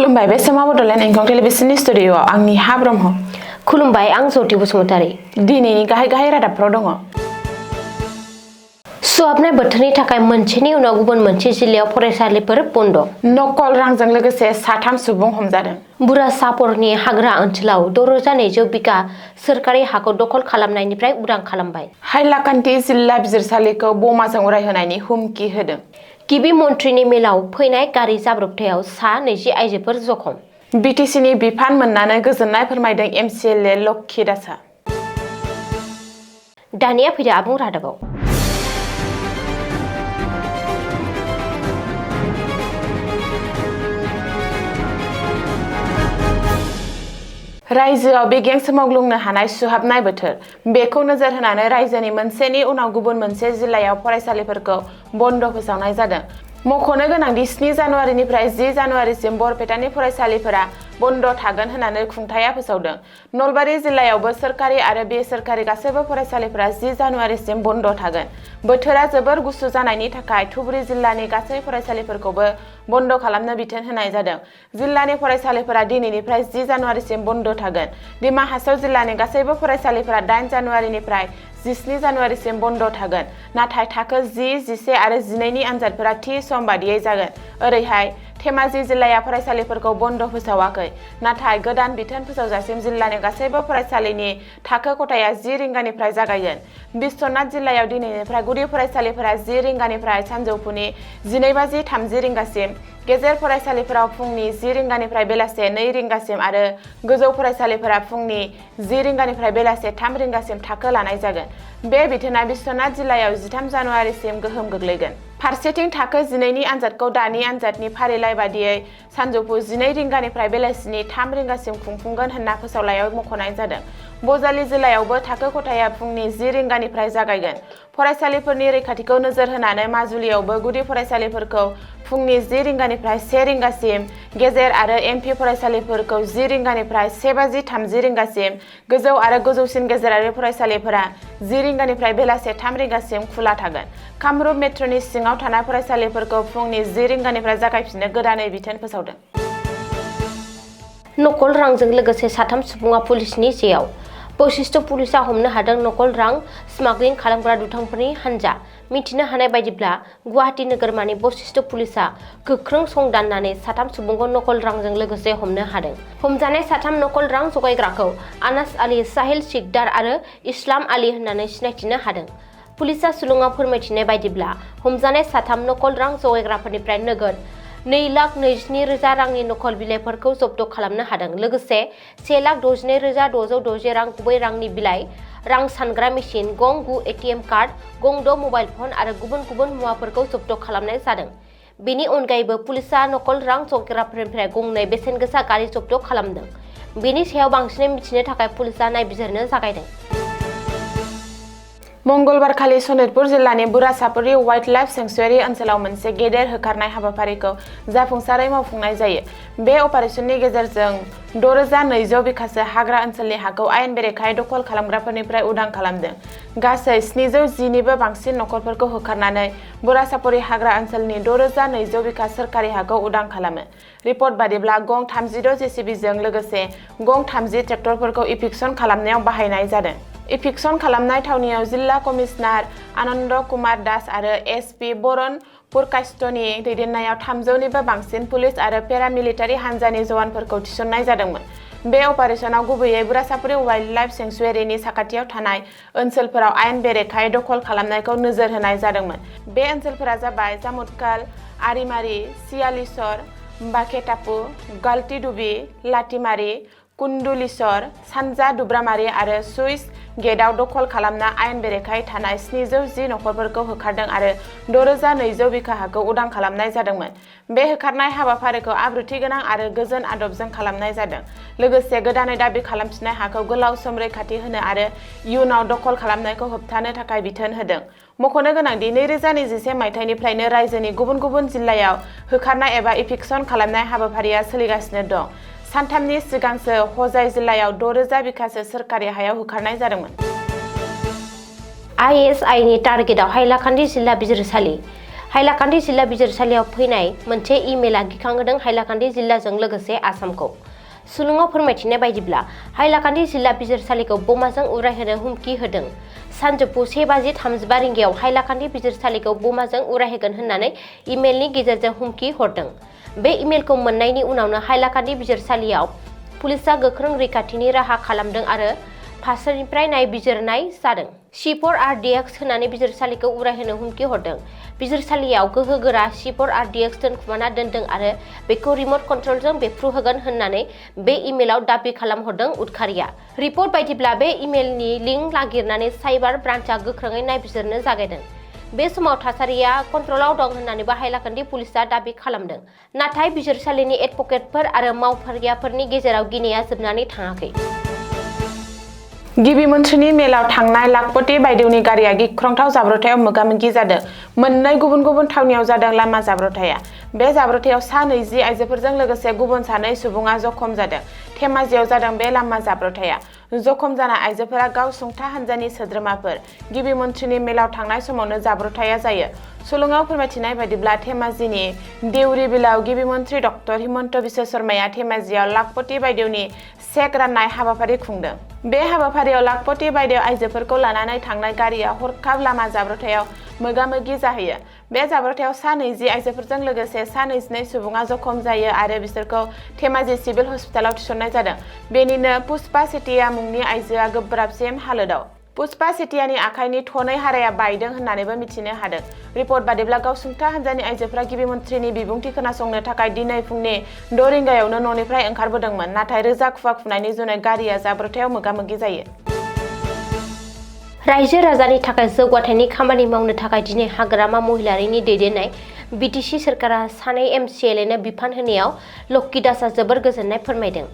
खुलुमबाय बे समाव बडलेण्ड एंखं टेलिभिजननि स्टुडिअ'आव आंनि हा ब्रह्म। खुलुमबाय आं ज्योति बसुमतारी। दिनैनि गाहाय रादाबफ्राव दङ। सुहाबनाय बोथोरनि थाखाय मोनसेनि उनाव गुबुन मोनसे जिल्लायाव फरायसालिफोर बन्द'। नकल रांजों लोगोसे 3 सुबुं हमजादों। बुरासापरनि हाग्रा ओनसोलाव 6200 बिगा सोरखारि हाखौ दखल खालामनायनिफ्राय उदां खालामबाय। हाइलाकान्दि जिल्ला बिजिरसालिखौ बमाजों उरायहोनायनि हुमखि होदों। गिबि मन्थ्रिनि मेलाव फैनाय गारि जाब्रबथायाव 20 आइजोफोर जखम। बिटिसिनि बिफान मोननानै गोजोननाय फोरमायदों एमसिएलए लक्ष्मी दासआ। दानिया फैदो आबुं रादाबाव। रायजोआव बेगें सोमावग्लुंनो हानाय सुहाबनाय बोथोर बेखौ नोजोर होनानै रायजोनि मोनसेनि उनाव गुबुन मोनसे जिल्लायाव फरायसालिफोरखौ बन्द' फोसावनाय जादों। मख'नो गोनांदि 7 जानुवारिनिफ्राय 10 जानुवारिसिम बरपेटानि फरायसालिफोरा बन्द' थागोन होननानै खुंथाया फोसावदों। नलबारि जिल्लायावबो सोरखारि आरो बेसरकारि गासैबो फरायसालिफोरा 10 जानुवारिसिम बन्द' थागोन। बोथोरा जोबोर गुसु जानायनि थाखाय धुबुरी जिल्लानि गासै फरायसालिफोरखौबो बन्द' खालामनो बिथोन होनाय जादों। जिल्लानि फरायसालिफोरा दिनैनिफ्राय 10 जानुवारिसिम बन्द' थागोन। दिमा हासाव जिल्लानि गासैबो फरायसालिफोरा 8 जानुवारिनिफ्राय 17 जानुवारिसिम बन्द' थागोन। नाथाय थाखो 10, 11 आरो 12नि आनजादफोरा थि सम बादियै जागोन। ओरैहाय धेमाजि जिल्लाया फरायसालिफोरखौ बन्द' फोसावाखै। नाथाय गोदान बिथोन फोसावजासिम जिल्लानि गासैबो फरायसालिनि थाखो खथाया 10 रिंगानिफ्राय जागायगोन। बिश्वनाथ जिल्लायाव दिनैनिफ्राय गुदि फरायसालिफोरा 10 रिंगानिफ्राय सानजौफुनि 12:30 रिंगासिम, गेजेर फरायसालिफोराव फुंनि 10 रिंगानिफ्राय बेलासे 2 रिंगासिम आरो गोजौ फरायसालिफोरा फुंनि 10 रिंगानिफ्राय बेलासे 3 रिंगासिम थाखो लानाय जागोन। बे बिथोना बिश्वनाथ जिल्लायाव 13 जानुवारिसिम गोहोम गोग्लैगोन। फारसेथिं थाखो 12नि आनजादखौ दानि आनजादनि फारिलाइ बादियै सानजौफु 12 रिंगानिफ्राय बेलासिनि 3 रिंगासिम खुंफुंगोन होनना फोसावलायाव मख'नाय जादों। बजालि जिल्लायावबो थाखो खथाया फुंनि 10 रिंगानिफ्राय जागायगोन। फरायसालिफोरनि रैखाथिखौ नोजोर होनानै माजुलियावबो गुदि फरायसालिफोरखौ फुंनि 10 रिंगानिफ्राय 1 रिंगासिम, गेजेर आरो एमपि फरायसालिफोरखौ 10 रिंगानिफ्राय 1:30 रिंगासिम, गोजौ आरो गोजौसिन गेजेरारि फरायसालिफोरा 10 रिंगानिफ्राय बेलासे 3 रिंगासिम खुला थागोन। कामरुप मेट्र'नि सिङाव थानाय फरायसालिफोरखौ फुंनि 10 रिंगानिफ्राय जागायफिननो गोदानै बिथोन फोसावदों। नकल रांजों लोगोसे 3 सुबुङा पुलिसनि जेयाव। बशिष्ट पुलिसा हमनो हादों नकल रां स्मागलिं खालामग्रा दुथांफोरनि हानजा। मिथिनो हानाय बायदिब्ला गुवाहाटी नोगोरमानि बशिष्ट पुलिसा गोख्रों संदाननानै 3 सुबुंखौ नकल रांजों लोगोसे हमनो हादों। हमजानाय 3 नकल रां जगायग्राखौ आनास आली, साहिल सिकदार आरो इस्लाम आली होननानै सिनायथिनो हादों। पुलिसा सुलुङाव फोरमायथिनाय बायदिब्ला हमजानाय 3 नकल रां जगायग्राफोरनिफ्राय नोगोद 2,27,000 रांनि नकल बिलाइफोरखौ जब्द' खालामनो हादों। लोगोसे 1,62,660 रां गुबै रांनि बिलाइ, रां सानग्रा मेसिन, गं 9 एटिएम कार्ड, गं 6 मबाइल फन आरो गुबुन गुबुन मुवाफोरखौ जब्द' खालामनाय जादों। बेनि अनगायैबो पुलिसा नकल रां जगायग्राफोरनिफ्राय गंनै बेसेन गोसा गारि जब्द' खालामदों। बेनि सायाव बांसिनै मिथिनो थाखाय पुलिसा नायबिजिरनो जागायदों। मंगलबारखालि सनितपुर जिल्लानि बुरासापरि वाइल्ड लाइफ सेंक्सुयेरि ओनसोलाव मोनसे गेदेर होखारनाय हाबाफारिखौ जाफुंसारै मावफुंनाय जायो। बे अपारेसननि गेजेरजों 6200 बिघासो हाग्रा ओनसोलनि हाखौ आयेन बेरेखायै दखल खालामग्राफोरनिफ्राय उदां खालामदों। गासै 710निबो बांसिन नखरफोरखौ होखारनानै बुरासापरि हाग्रा ओनसोलनि 6200 बिघा सोरखारि हाखौ उदां खालामो। रिपर्ट बादिब्ला गं 36 जेसिबिजों लोगोसे गं 30 ट्रेक्टरफोरखौ इभिक्सन खालामनायाव बाहायनाय जादों। इभिक्सन खालामनाय थावनियाव जिल्ला कमिशनार आनन्द कुमार दास आरो एसपि बरन पुरकायस्थनि दैदेननायाव 300निबो बांसिन पुलिस आरो पेरामिलिटारि हान्जानि जवानफोरखौ थिसननाय जादोंमोन। बे अपारेसनाव गुबैयै बुरासापरि वाइल्ड लाइफ सेंक्सुयेरिनि साखाथियाव थानाय ओनसोलफोराव आयेन बेरेखायै दखल खालामनायखौ नोजोर होनाय जादोंमोन। बे ओनसोलफोरा जाबाय जामुतकाल, आरिमारि, सियालिसर, बाकेटापु, गाल्टिडुबि, लाटिमारि, कुन्डुलिसर, सानजा दुब्रामारि आरो सुइस गेटआव दखल खालामना आयेन बेरेखायै थानाय 710 नखरफोरखौ होखारदों आरो 6200 बिघा हाखौ उदां खालामनाय जादोंमोन। बे होखारनाय हाबाफारिखौ आब्रुथि गोनां आरो गोजोन आदबजों खालामनाय जादों। लोगोसे गोदानै दाबि खालामफिननाय हाखौ गोलाव सम रैखाथि होनो आरो इयुनाव दखल खालामनायखौ होबथानो थाखाय बिथोन होदों। मख'नो गोनांदि 2021 मायथाइनिफ्रायनो रायजोनि गुबुन गुबुन जिल्लायाव होखारनाय एबा इभिक्सन खालामनाय हाबाफारिया सोलिगासिनो दं। सानथामनि सिगांसो हजाइ जिल्लायाव 6000 बिघासो सोरखारि हायाव होखारनाय जादोंमोन। आइएसआइनि टारगेटआव हाइलाकान्दि जिल्ला बिजिरसालि। हाइलाकान्दि जिल्ला बिजिरसालियाव फैनाय मोनसे इमेलआ गिखांहोदों हाइलाकान्दि जिल्लाजों लोगोसे आसामखौ। सुलुङाव फोरमायथिनाय बायदिब्ला हाइलाकान्दि जिल्ला बिजिरसालिखौ बमाजों उरायहोनो हुमखि होदों। सानजौफु 1:35 रिंगायाव हाइलाकान्दि बिजिरसालिखौ बमाजों उरायहोगोन होननानै इमेलनि गेजेरजों हुमखि हरदों। बे इमेलखौ मोननायनि उनावनो हाइलाकान्दि बिजिरसालियाव पुलिसआ गोख्रों रैखाथिनि राहा खालामदों आरो फारसेनिफ्राय नायबिजिरनाय जादों। C4RDX होनानै बिजिरसालिखौ उरायहोनो हुमखि हरदों। बिजिरसालियाव गोहोगोरा C4RDX दोनखुमाना दोनदों आरो बेखौ रिमट कन्ट्रलजों बेफ्रुहोगोन होननानै बे इमेलाव दाबि खालामहरदों उदखारिया। रिपर्ट बायदिब्ला बे इमेलनि लिंक नागिरनानै साइबार ब्रान्चआ गोख्रोङै नायबिजिरनो जागायदों। बे समाव थासारिया कन्ट्रलाव दं होननानैबो हाइलाकान्दि पुलिसआ दाबि खालामदों। नाथाय बिजिरसालिनि एडभकेटफोर आरो मावफारियाफोरनि गेजेराव गिनाया जोबनानै थाङाखै। गिबि मन्थ्रिनि मेलाव थांनाय लाखपति बायदेवनि गारिया गिख्रंथाव जाब्रबथायाव मोगा-मोगि जादों। मोननै गुबुन गुबुन थावनियाव जादों लामा जाब्रबथाया। बे जाब्रबथायाव सा 20 आइजोफोरजों लोगोसे गुबुन 2 सुबुङा जखम जादों। धेमाजियाव जादों बे लामा जाब्रबथाया। जखम जानाय आइजोफोरा गावसुंथा हान्जानि सोद्रोमाफोर। गिबि मन्थ्रिनि मेलाव थांनाय समावनो जाब्रबथाया जायो। सुलुङाव फोरमायथिनाय बायदिब्ला धेमाजिनि देउरि बिलाव गिबि मन्थ्रि डक्टर हिमन्त बिश्व शर्माया धेमाजियाव लाखपति बायदेवनि चेक राननाय हाबाफारि खुंदों। बे हाबाफारियाव लाखपति बायदेव आइजोफोरखौ लानानै थांनाय गारिया हरखाब लामा जाब्रबथायाव मोगा-मोगि जाहैयो। बे जाब्रबथायाव सा 20 आइजोफोरजों लोगोसे सा 22 सुबुङा जखम जायो आरो बिसोरखौ धेमाजि सिभिल हस्पिटालाव थिसननाय जादों। बेनिनो पुष्पा सेतिया मुंनि आइजोआ गोब्राबसिन हालोदाव। पुष्पा सेतियानि आखाइनि थनै हाराया बायदों होननानैबो मिथिनो हादों। रिपर्ट बादिब्ला गावसुंथा हान्जानि आइजोफोरा गिबि मन्थ्रिनि बिबुंथि खोनासंनो थाखाय दिनै फुंनि 6 रिंगायावनो न'निफ्राय ओंखारबोदोंमोन। नाथाय रोजा खुवा खुनायनि जुनै गारिया जाब्रबथायाव मोगा-मोगि जायो। रायजो राजानि थाखाय जौगाथायनि खामानि मावनो थाखाय दिनै हाग्रामा महिलारिनि दैदेननाय बिटिसि सोरखारा 2 MCLA नो बिफान होनायाव लक्की दासआ जोबोर गोजोननाय फोरमायदों।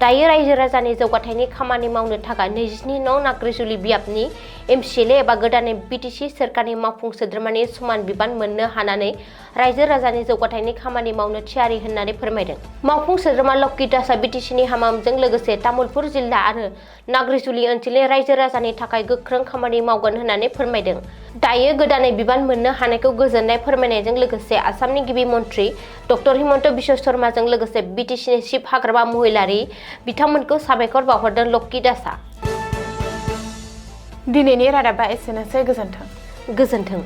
दायो रायजो राजानि जौगाथायनि खामानि मावनो थाखाय 22 नं नाग्रिजुलि बियाबनि MCLA एबा गोदानै बिटिसि सोरखारनि मावफुं सोद्रोमानि समान बिबान मोननो हानानै रायजो राजानि जौगाथायनि खामानि मावनो थियारि होननानै फोरमायदों। मावफुं सोद्रोमा लक्की दासआ बिटिसिनि हामामजों लोगोसे तामुलपुर जिल्ला आरो नाग्रिजुलि ओनसोलनि रायजो राजानि थाखाय गोख्रों खामानि मावगोन होननानै फोरमायदों। दायो गोदानै बिबान मोननो हानायखौ गोजोननाय फोरमायनायजों लोगोसे आसामनि गिबि मन्थ्रि डक्टर हिमन्त बिश्व शर्माजों लोगोसे बिटिसिनि चिफ हाग्रामा महिलारि बिथांमोनखौ साबायखर बावहरदों लक्की दासआ। दिनैनि रादाबा एसेनोसै। गोजोन्थों। गोजोन्थों।